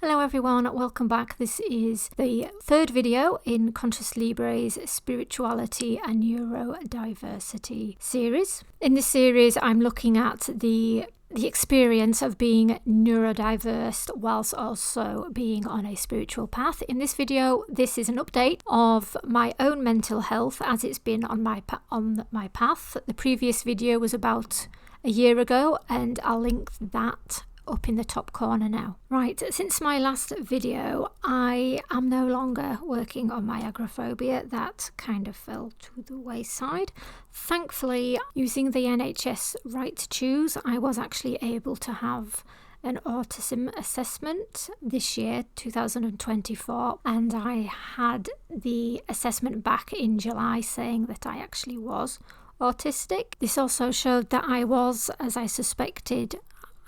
Hello everyone, welcome back. This is the third video in Conscious Libre's Spirituality and Neurodiversity series. In this series, I'm looking at the experience of being neurodiverse whilst also being on a spiritual path. In this video, this is an update of my own mental health as it's been on my path. The previous video was about a year ago, and I'll link that up in the top corner now. Right, since my last video, I am no longer working on my agoraphobia. That kind of fell to the wayside. Thankfully, using the NHS Right to Choose, I was actually able to have an autism assessment this year, 2024, and I had the assessment back in July saying that I actually was autistic. This also showed that I was, as I suspected,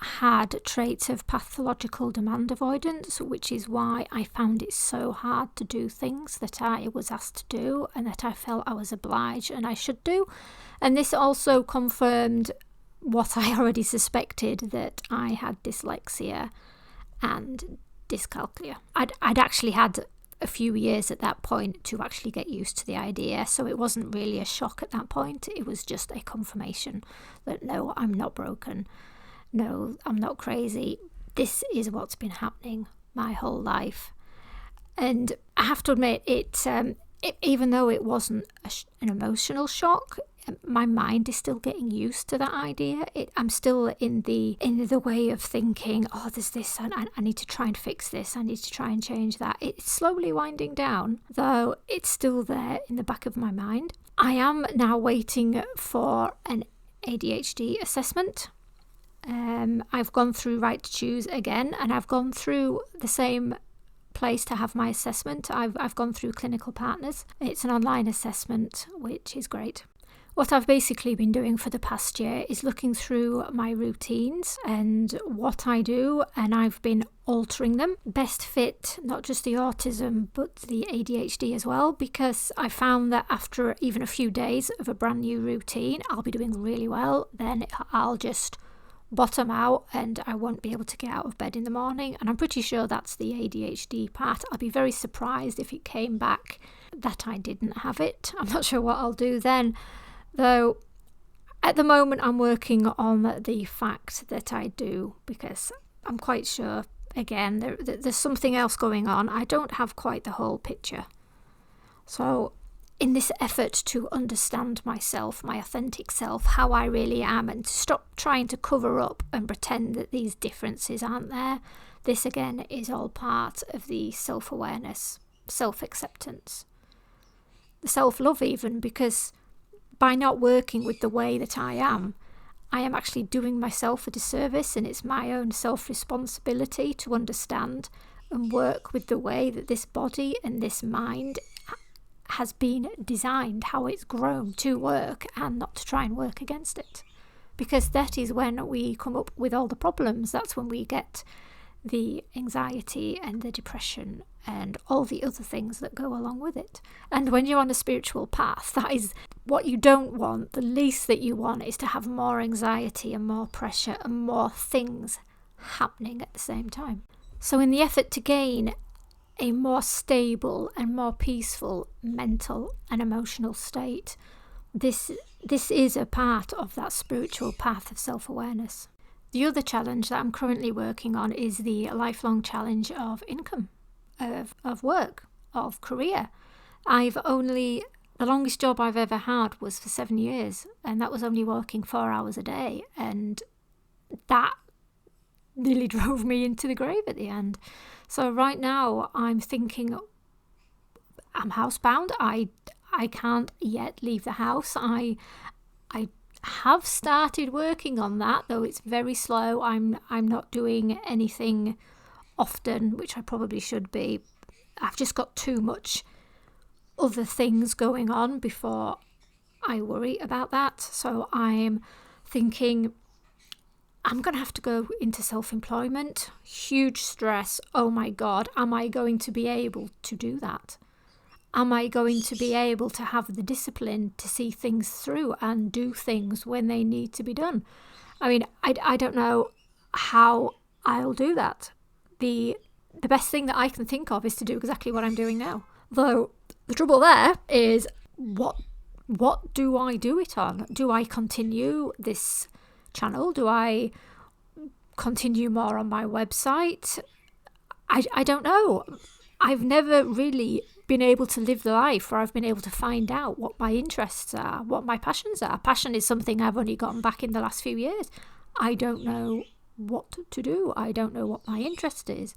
had traits of pathological demand avoidance, which is why I found it so hard to do things that I was asked to do and that I felt I was obliged and I should do. And this also confirmed what I already suspected, that I had dyslexia and dyscalculia. I'd actually had a few years at that point to actually get used to the idea, so it wasn't really a shock at that point. It was just a confirmation that no, I'm not broken. No, I'm not crazy. This is what's been happening my whole life. And I have to admit, even though it wasn't an emotional shock, my mind is still getting used to that idea. I'm still in the way of thinking, oh, there's this, and I need to try and fix this. I need to try and change that. It's slowly winding down, though it's still there in the back of my mind. I am now waiting for an ADHD assessment. I've gone through Right to Choose again, and I've gone through the same place to have my assessment. I've gone through Clinical Partners. It's an online assessment, which is great. What I've basically been doing for the past year is looking through my routines and what I do, and I've been altering them. Best fit not just the autism but the ADHD as well, because I found that after even a few days of a brand new routine, I'll be doing really well. Then I'll just bottom out and I won't be able to get out of bed in the morning, and I'm pretty sure that's the ADHD part. I'll be very surprised if it came back that I didn't have it. I'm not sure what I'll do then, though at the moment I'm working on the fact that I do, because I'm quite sure, again, there's something else going on. I don't have quite the whole picture. So in this effort to understand myself, my authentic self, how I really am, and to stop trying to cover up and pretend that these differences aren't there, this again is all part of the self-awareness, self-acceptance, the self-love even, because by not working with the way that I am actually doing myself a disservice, and it's my own self-responsibility to understand and work with the way that this body and this mind has been designed, how it's grown to work, and not to try and work against it. Because that is when we come up with all the problems. That's when we get the anxiety and the depression and all the other things that go along with it. And when you're on a spiritual path, that is what you don't want. The least that you want is to have more anxiety and more pressure and more things happening at the same time. So in the effort to gain a more stable and more peaceful mental and emotional state, this is a part of that spiritual path of self-awareness. The other challenge that I'm currently working on is the lifelong challenge of income, of work, of career. The longest job I've ever had was for 7 years, and that was only working 4 hours a day, and that nearly drove me into the grave at the end. So right now I'm thinking, I'm housebound. I can't yet leave the house. I have started working on that, though it's very slow. I'm not doing anything often, which I probably should be. I've just got too much other things going on before I worry about that. So I'm thinking, I'm going to have to go into self-employment. Huge stress. Oh my God, am I going to be able to do that? Am I going to be able to have the discipline to see things through and do things when they need to be done? I mean, I don't know how I'll do that. The the best thing that I can think of is to do exactly what I'm doing now. Though the trouble there is, what do I do it on? Do I continue this channel? Do I continue more on my website? I don't know. I've never really been able to live the life where I've been able to find out what my interests are, what my passions are. Passion is something I've only gotten back in the last few years. I don't know what to do. I don't know what my interest is.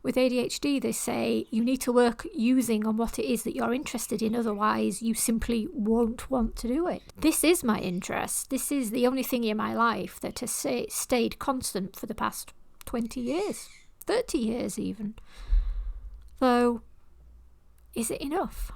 With ADHD, they say you need to work using on what it is that you're interested in, otherwise you simply won't want to do it. This is my interest. This is the only thing in my life that has stayed constant for the past 20 years, 30 years even. Though, is it enough?